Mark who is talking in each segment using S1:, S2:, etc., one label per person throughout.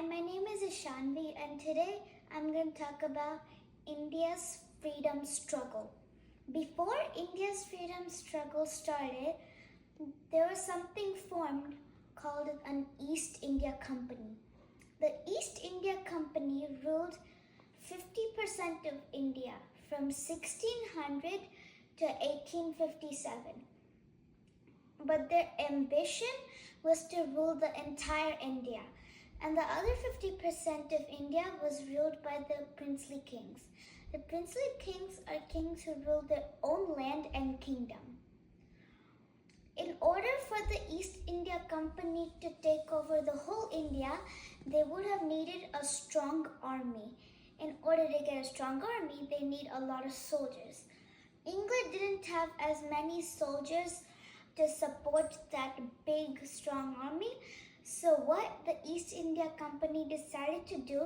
S1: Hi, my name is Ishanvi, and today I'm going to talk about India's freedom struggle. Before India's freedom struggle started, there was something formed called an East India Company. The East India Company ruled 50% of India from 1600 to 1857. But their ambition was to rule the entire India, and the other 50% of India was ruled by the princely kings. The princely kings are kings who rule their own land and kingdom. In order for the East India Company to take over the whole India, they would have needed a strong army. In order to get a strong army, they need a lot of soldiers. England didn't have as many soldiers to support that big, strong army. So what the East India Company decided to do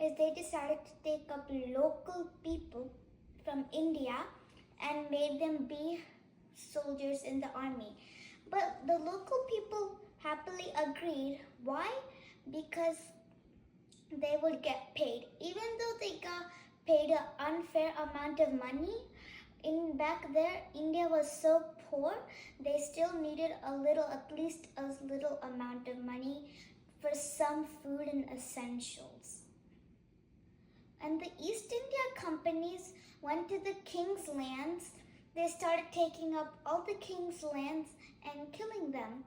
S1: is they decided to take up local people from India and made them be soldiers in the army. But the local people happily agreed. Why? Because they would get paid. Even though they got paid an unfair amount of money, in back there, India was so poor, they still needed at least a little amount of money for some food and essentials. And the East India companies went to the king's lands. They started taking up all the king's lands and killing them.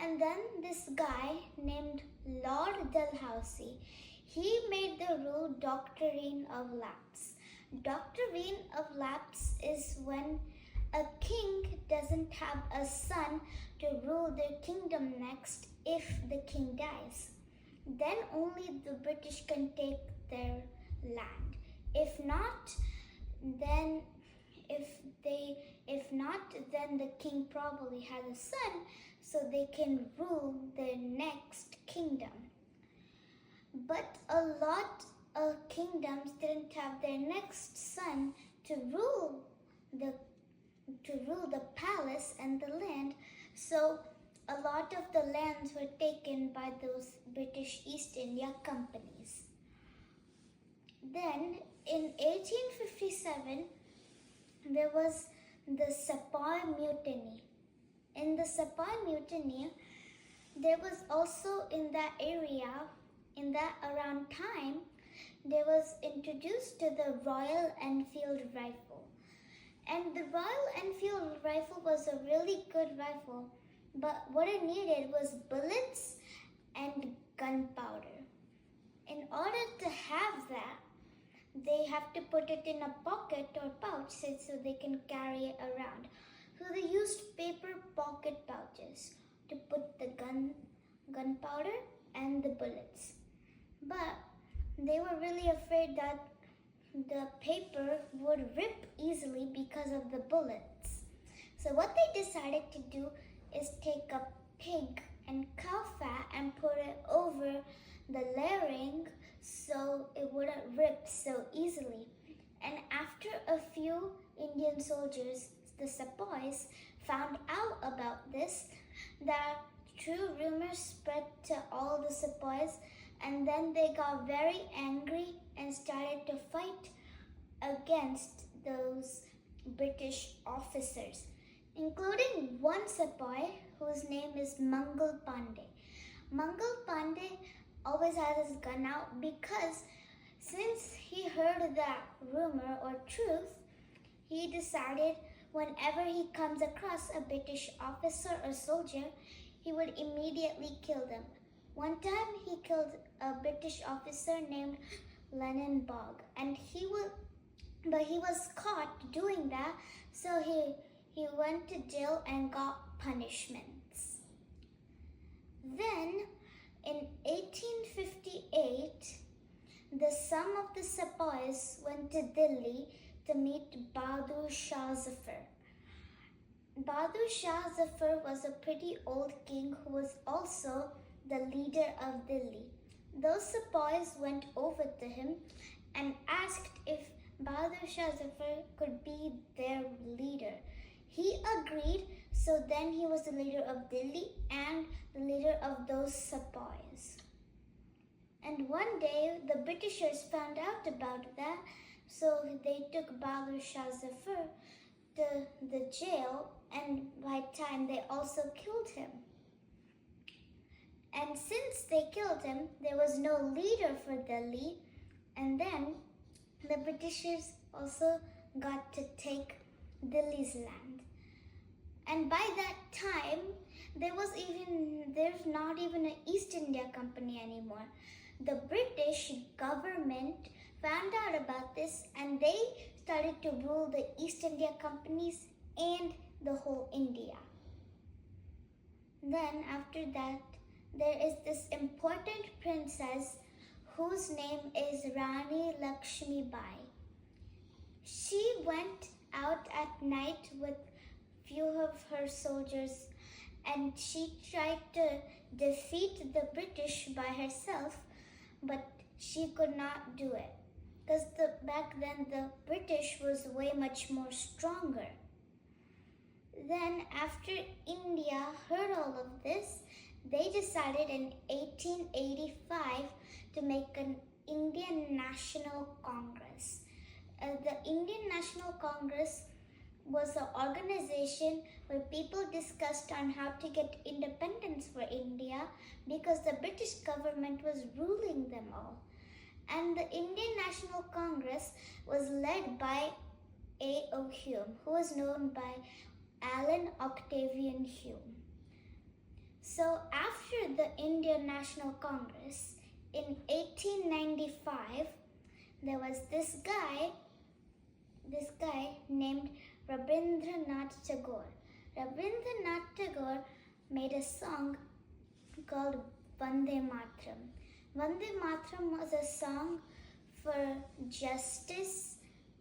S1: And then this guy named Lord Dalhousie, he made the rule doctrine of lapse. Doctrine of lapse is when a king doesn't have a son to rule their kingdom next if the king dies. Then only the British can take their land. If not, then the king probably has a son, so they can rule their next kingdom. But a lot of kingdoms didn't have their next son to rule the palace and the land, so a lot of the lands were taken by those British East India companies. Then in 1857 there was the Sepoy Mutiny. In the Sepoy Mutiny, there was also in that area, in that around time, there was introduced to the Royal Enfield rifle. And the Royal Enfield rifle was a really good rifle, but what it needed was bullets and gunpowder. In order to have that, they have to put it in a pocket or pouch so they can carry it around. So they used paper pocket pouches to put the gunpowder and the bullets. But they were really afraid that the paper would rip easily because of the bullets. So what they decided to do is take a pig and cow fat and put it over the layering so it wouldn't rip so easily. And after a few Indian soldiers, the sepoys, found out about this, that true rumors spread to all the sepoys, and then they got very angry and started to fight against those British officers, including one sepoy whose name is Mangal Pandey. Mangal Pandey always has his gun out because since he heard that rumor or truth, he decided whenever he comes across a British officer or soldier, he would immediately kill them. One time he killed a British officer named Lennon Bog, and he was caught doing that, so he went to jail and got punishments. Then in 1858, some of the sepoys went to Delhi to meet Bahadur Shah Zafar. Bahadur Shah Zafar was a pretty old king who was also the leader of Delhi. Those sepoys went over to him and asked if Bahadur Shah Zafar could be their leader. He agreed, so then he was the leader of Delhi and the leader of those sepoys. And one day the Britishers found out about that, so they took Bahadur Shah Zafar to the jail, and by time they also killed him. And since they killed him, there was no leader for Delhi, and then the Britishers also got to take Delhi's land. And by that time, there's not even an East India Company anymore. The British government found out about this, and they started to rule the East India Companies and the whole India. Then after that, there is this important princess whose name is Rani Lakshmi Bai. She went out at night with few of her soldiers, and she tried to defeat the British by herself, but she could not do it because back then the British was way much more stronger. Then after India heard all of this, they decided in 1885 to make an Indian National Congress. The Indian National Congress was an organization where people discussed on how to get independence for India because the British government was ruling them all. And the Indian National Congress was led by A.O. Hume, who was known by Alan Octavian Hume. So after the Indian National Congress, in 1895, there was this guy named Rabindranath Tagore. Rabindranath Tagore made a song called Vande Mataram. Vande Mataram was a song for justice,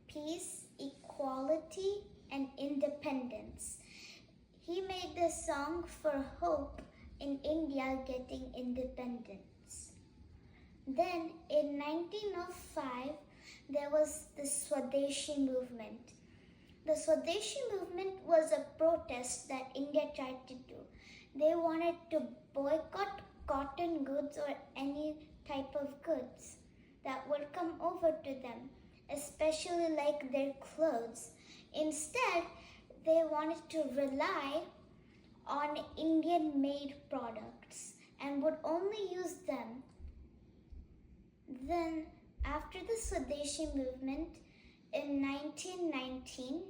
S1: peace, equality, and independence. He made this song for hope in India getting independence. Then in 1905, there was the Swadeshi movement. The Swadeshi movement was a protest that India tried to do. They wanted to boycott cotton goods or any type of goods that would come over to them, especially like their clothes. Instead, they wanted to rely on Indian-made products and would only use them. Then, after the Swadeshi movement, in 1919,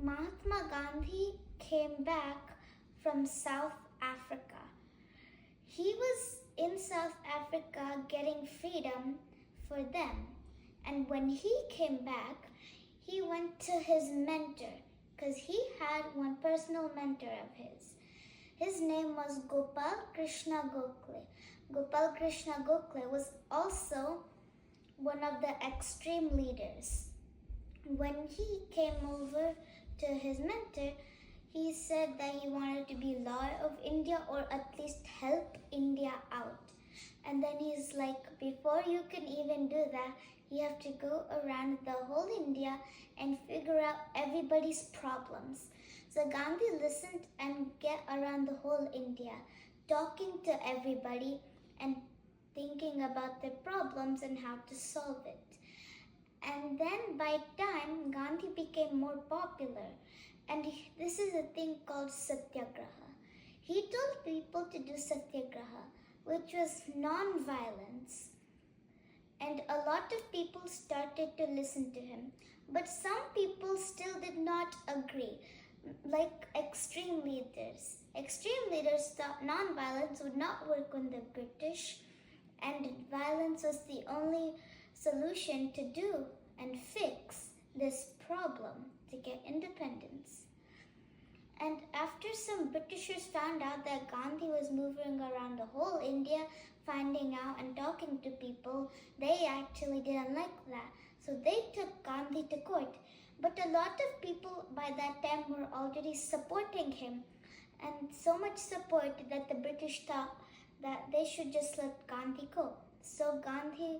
S1: Mahatma Gandhi came back from South Africa. He was in South Africa getting freedom for them. And when he came back, he went to his mentor because he had one personal mentor of his. His name was Gopal Krishna Gokhale. Gopal Krishna Gokhale was also one of the extreme leaders. When he came over to his mentor, he said that he wanted to be lawyer of India or at least help India out. And then he's like, before you can even do that, you have to go around the whole India and figure out everybody's problems. So Gandhi listened and get around the whole India, talking to everybody and thinking about their problems and how to solve it. And then by time, Gandhi became more popular. And this is a thing called Satyagraha. He told people to do Satyagraha, which was non-violence. And a lot of people started to listen to him. But some people still did not agree, like extreme leaders. Extreme leaders thought non-violence would not work on the British, and violence was the only solution to do and fix this problem to get independence. And after some Britishers found out that Gandhi was moving around the whole India, finding out and talking to people, they actually didn't like that. So they took Gandhi to court. But a lot of people by that time were already supporting him, and so much support that the British thought that they should just let Gandhi go. So Gandhi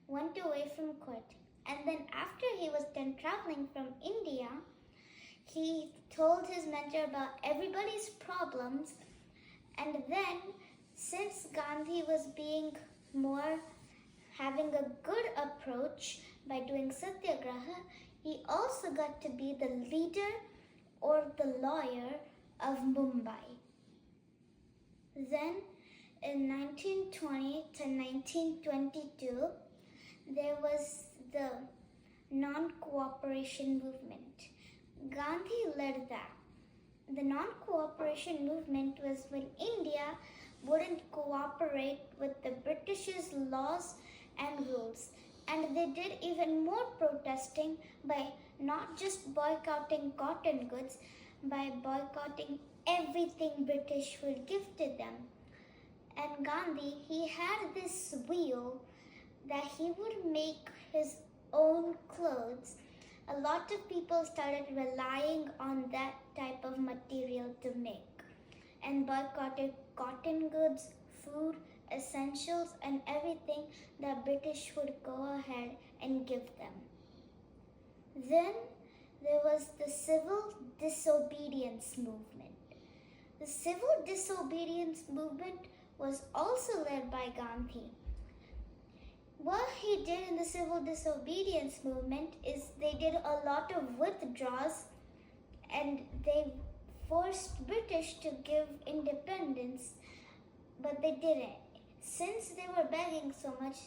S1: went away from court. And then after he was done traveling from India, he told his mentor about everybody's problems. And then, since Gandhi was being more having a good approach by doing satyagraha, he also got to be the leader or the lawyer of Mumbai. Then in 1920 to 1922, there was the non-cooperation movement. Gandhi led that. The non-cooperation movement was when India wouldn't cooperate with the British's laws and rules. And they did even more protesting by not just boycotting cotton goods, by boycotting everything British would give to them. And Gandhi, he had this wheel that he would make his own clothes. A lot of people started relying on that type of material to make and boycotted cotton goods, food, essentials, and everything that British would go ahead and give them. Then there was the civil disobedience movement. The civil disobedience movement was also led by Gandhi. What he did in the civil disobedience movement is they did a lot of withdrawals and they forced British to give independence, but they didn't. Since they were begging so much,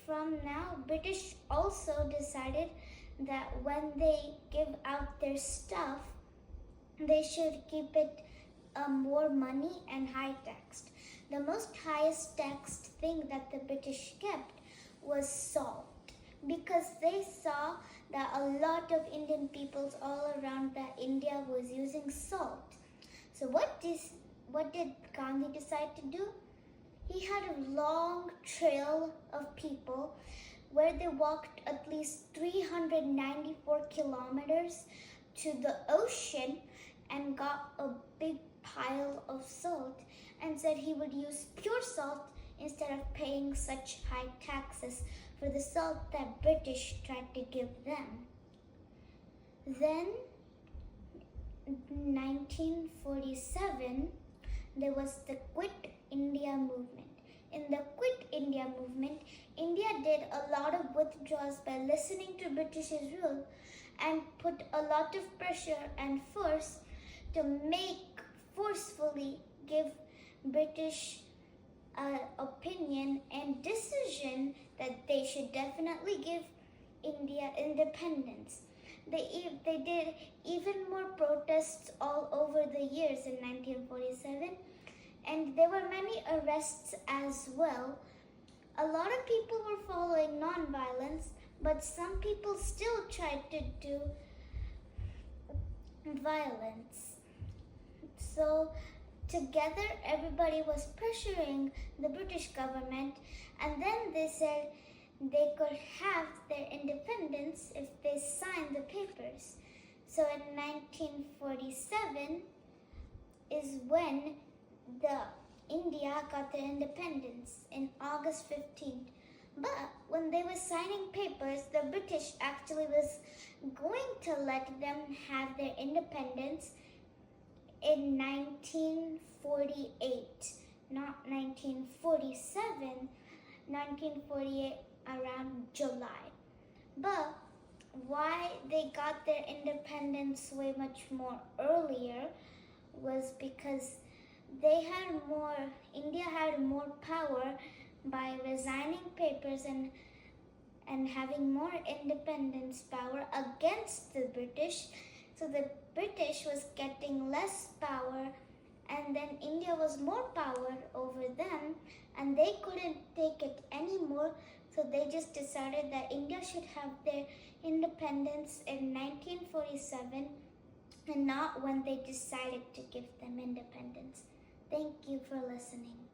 S1: from now British also decided that when they give out their stuff, they should keep it more money and high taxed. The most highest taxed thing that the British kept was salt, because they saw that a lot of Indian peoples all around that India was using salt. So what did Gandhi decide to do? He had a long trail of people where they walked at least 394 kilometers to the ocean and got a big pile of salt and said he would use pure salt instead of paying such high taxes for the salt that British tried to give them. Then, in 1947, there was the Quit India movement. In the Quit India movement, India did a lot of withdrawals by listening to British's rule and put a lot of pressure and force to forcefully give British opinion and decision that they should definitely give India independence. They did even more protests all over the years in 1947, and there were many arrests as well. A lot of people were following non-violence, but some people still tried to do violence. So together, everybody was pressuring the British government, and then they said they could have their independence if they signed the papers. So in 1947 is when India got their independence in August 15th. But when they were signing papers, the British actually was going to let them have their independence in 1948, not 1947, 1948 around July. But why they got their independence way much more earlier was because India had more power by resigning papers and having more independence power against the British. So the British was getting less power, and then India was more power over them, and they couldn't take it anymore. So they just decided that India should have their independence in 1947 and not when they decided to give them independence. Thank you for listening.